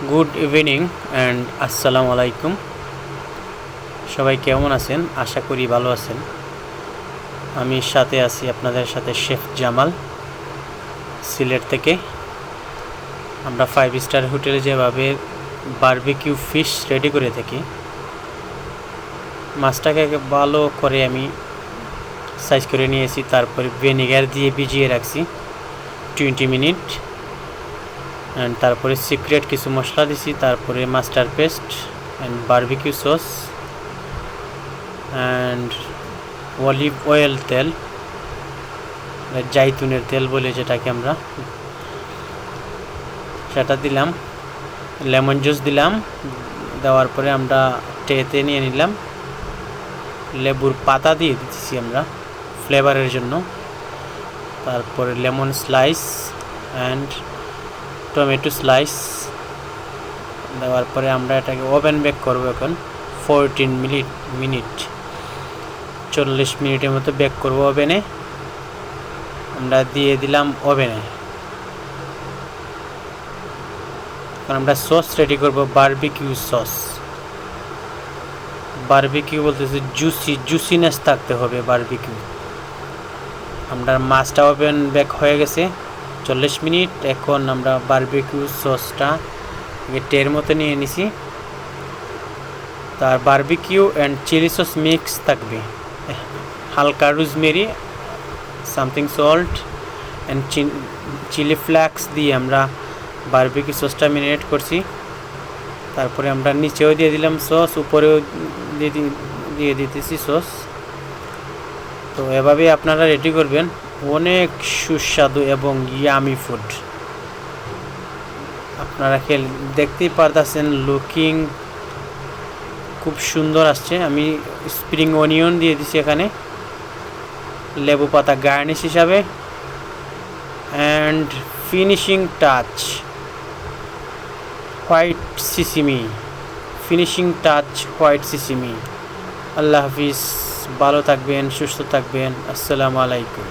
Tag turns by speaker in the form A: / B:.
A: Good evening and আসসালামু আলাইকুম। সবাই কেমন আছেন? আশা করি ভালো আছেন। আমি সাথে আছি আপনাদের সাথে শেফ জামাল, সিলেট থেকে। আমরা 5 স্টার হোটেলে যেভাবে বারবিকিউ ফিশ রেডি করে থাকি, মাছটাকে ভালো করে আমি সাইজ করে নিয়েছি, তারপরে ভিনেগার দিয়ে ভিজিয়ে রাখছি 20 মিনিট। অ্যান্ড তারপরে সিক্রেট কিছু মশলা দিছি, তারপরে mustard paste and barbecue sauce and olive oil তেল, জাইতুনের তেল বলে যেটাকে আমরা, সেটা দিলাম। লেমন জুস দিলাম, দেওয়ার পরে আমরা ট্রেতে নিয়ে নিলাম। লেবুর পাতা দিয়ে দিচ্ছি আমরা ফ্লেভারের জন্য। তারপরে lemon slice and tomato slice দেওয়ার পরে আমরা এটাকে ওভেন বেক করব এখন 14 মিনিট 40 মিনিটের মতো বেক করব ওভেনে। আমরা দিয়ে দিলাম ওভেনে। এখন আমরা সস রেডি করব, বারবিকিউ সস। বারবিকিউ বলতেছে জুসিনেস থাকতে হবে বারবিকিউ। আমরা মাছটা ওভেন বেক হয়ে গেছে 40 মিনিট। এখন আমরা বারবিকিউ সসটা টের মতো নিয়ে নিছি। তার barbecue and chilli sauce mix থাকবে, হালকা rosemary, something salt and chilli flakes দিয়ে আমরা বারবিকিউ সসটা ম্যারিনেট করছি। তারপরে আমরা নিচেও দিয়ে দিলাম সস, উপরেও দিয়ে দিতেছি সস। তো এভাবেই আপনারা রেডি করবেন, অনেক সুস্বাদু এবং ইয়ামি ফুড। আপনারা দেখতেই পারতেছেন, লুকিং খুব সুন্দর আসছে। আমি স্প্রিং অনিয়ন দিয়ে দিছি এখানে, লেবু পাতা গার্নিশ হিসাবে, and finishing touch white sesame. আল্লাহ হাফিজ, ভালো থাকবেন, সুস্থ থাকবেন। আসসালামু আলাইকুম।